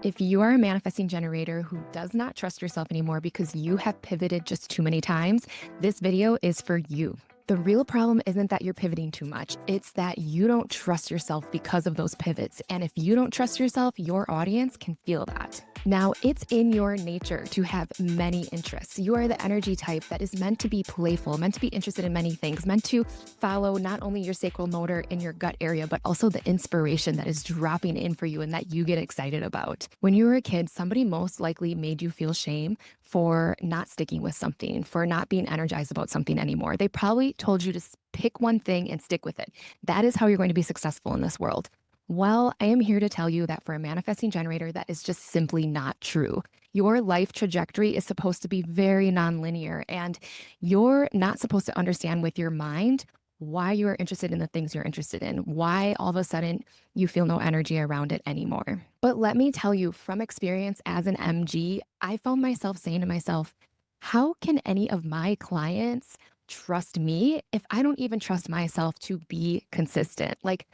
If you are a manifesting generator who does not trust yourself anymore because you have pivoted just too many times, this video is for you. The real problem isn't that you're pivoting too much. It's that you don't trust yourself because of those pivots. And if you don't trust yourself, your audience can feel that. Now, it's in your nature to have many interests. You are the energy type that is meant to be playful, meant to be interested in many things, meant to follow not only your sacral motor in your gut area, but also the inspiration that is dropping in for you and that you get excited about. When you were a kid, somebody most likely made you feel shame for not sticking with something, for not being energized about something anymore. They probably told you to pick one thing and stick with it. That is how you're going to be successful in this world. Well, I am here to tell you that for a manifesting generator, that is just simply not true. Your life trajectory is supposed to be very nonlinear, and you're not supposed to understand with your mind why you are interested in the things you're interested in, why all of a sudden you feel no energy around it anymore. But let me tell you from experience as an MG, I found myself saying to myself, how can any of my clients trust me if I don't even trust myself to be consistent? Like,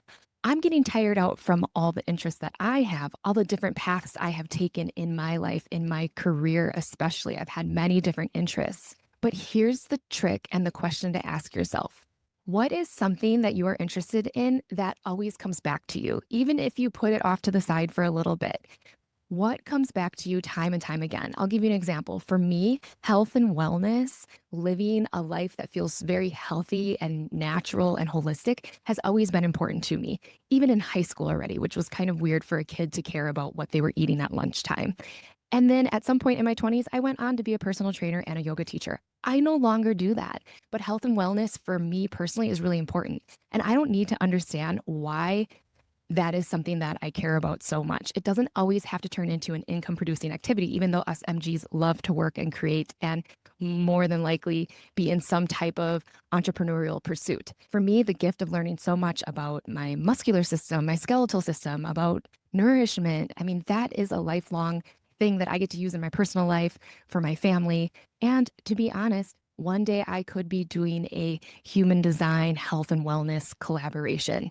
I'm getting tired out from all the interests that I have, all the different paths I have taken in my life, in my career, especially. I've had many different interests. But here's the trick and the question to ask yourself. What is something that you are interested in that always comes back to you, even if you put it off to the side for a little bit? What comes back to you time and time again? I'll give you an example. For me, health and wellness, living a life that feels very healthy and natural and holistic has always been important to me, even in high school already, which was kind of weird for a kid to care about what they were eating at lunchtime. And then at some point in my 20s, I went on to be a personal trainer and a yoga teacher. I no longer do that, but health and wellness for me personally is really important. And I don't need to understand why that is something that I care about so much. It doesn't always have to turn into an income producing activity, even though us MGs love to work and create and more than likely be in some type of entrepreneurial pursuit. For me, the gift of learning so much about my muscular system, my skeletal system, about nourishment, I mean, that is a lifelong thing that I get to use in my personal life for my family. And to be honest, one day I could be doing a human design health and wellness collaboration.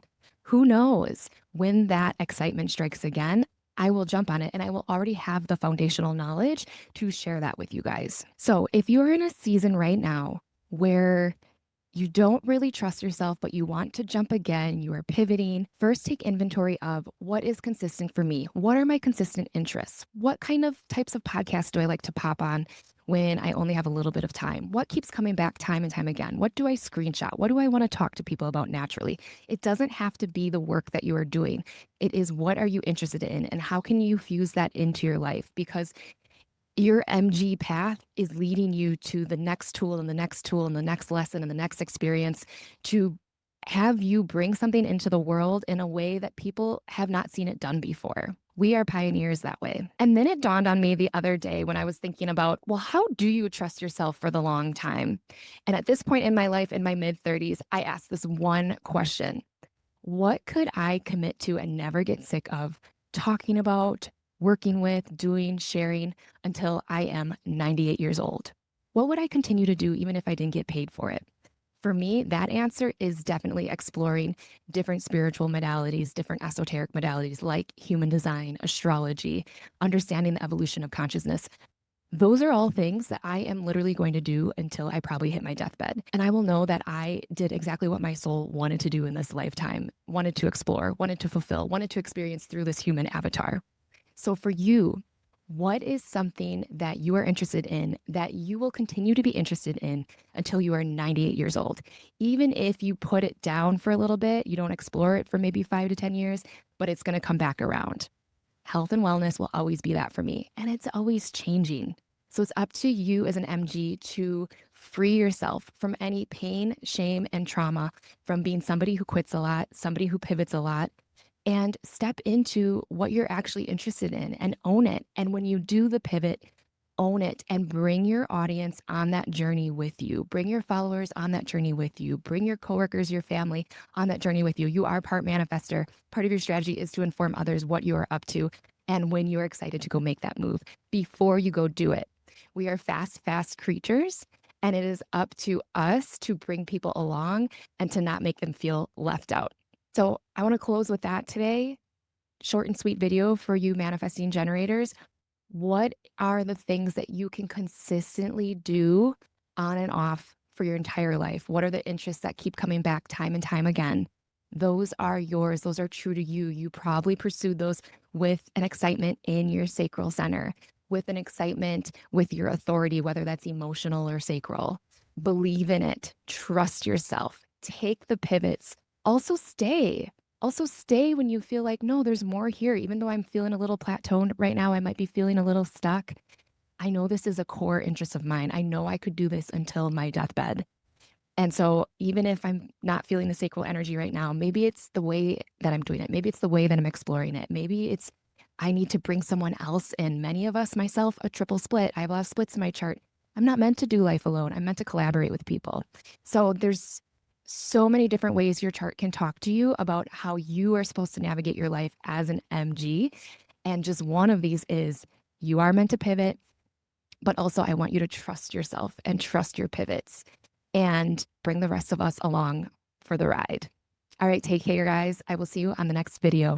Who knows? When that excitement strikes again, I will jump on it and I will already have the foundational knowledge to share that with you guys. So, if you're in a season right now where you don't really trust yourself, but you want to jump again, you are pivoting, first take inventory of what is consistent for me. What are my consistent interests? What kind of types of podcasts do I like to pop on when I only have a little bit of time? What keeps coming back time and time again? What do I screenshot? What do I want to talk to people about naturally? It doesn't have to be the work that you are doing. It is what are you interested in and how can you fuse that into your life? Because your MG path is leading you to the next tool and the next tool and the next lesson and the next experience to have you bring something into the world in a way that people have not seen it done before. We are pioneers that way. And then it dawned on me the other day when I was thinking about, well, how do you trust yourself for the long time? And at this point in my life, in my mid 30s, I asked this one question. What could I commit to and never get sick of talking about, working with, doing, sharing until I am 98 years old? What would I continue to do even if I didn't get paid for it? For me, that answer is definitely exploring different spiritual modalities, different esoteric modalities like human design, astrology, understanding the evolution of consciousness. Those are all things that I am literally going to do until I probably hit my deathbed. And I will know that I did exactly what my soul wanted to do in this lifetime, wanted to explore, wanted to fulfill, wanted to experience through this human avatar. So for you, what is something that you are interested in that you will continue to be interested in until you are 98 years old? Even if you put it down for a little bit, you don't explore it for maybe 5 to 10 years, but it's going to come back around. Health and wellness will always be that for me, and it's always changing. So it's up to you as an MG to free yourself from any pain, shame, and trauma from being somebody who quits a lot, somebody who pivots a lot, and step into what you're actually interested in and own it. And when you do the pivot, own it and bring your audience on that journey with you. Bring your followers on that journey with you. Bring your coworkers, your family on that journey with you. You are part manifester. Part of your strategy is to inform others what you are up to and when you're excited to go make that move before you go do it. We are fast creatures, and it is up to us to bring people along and to not make them feel left out. So I want to close with that today. short and sweet video for you manifesting generators. What are the things that you can consistently do on and off for your entire life? What are the interests that keep coming back time and time again? Those are yours. Those are true to you. You probably pursued those with an excitement in your sacral center, with an excitement with your authority, whether that's emotional or sacral. Believe in it. Trust yourself. Take the pivots. Also, stay. Also, stay when you feel like, no, there's more here. Even though I'm feeling a little plateaued right now, I might be feeling a little stuck. I know this is a core interest of mine. I know I could do this until my deathbed. And so, even if I'm not feeling the sacral energy right now, maybe it's the way that I'm doing it. Maybe it's the way that I'm exploring it. Maybe it's I need to bring someone else in. Many of us, myself, a triple split. I have a lot of splits in my chart. I'm not meant to do life alone. I'm meant to collaborate with people. So, there's so many different ways your chart can talk to you about how you are supposed to navigate your life as an MG. And just one of these is you are meant to pivot, but also I want you to trust yourself and trust your pivots and bring the rest of us along for the ride. All right, take care, guys. I will see you on the next video.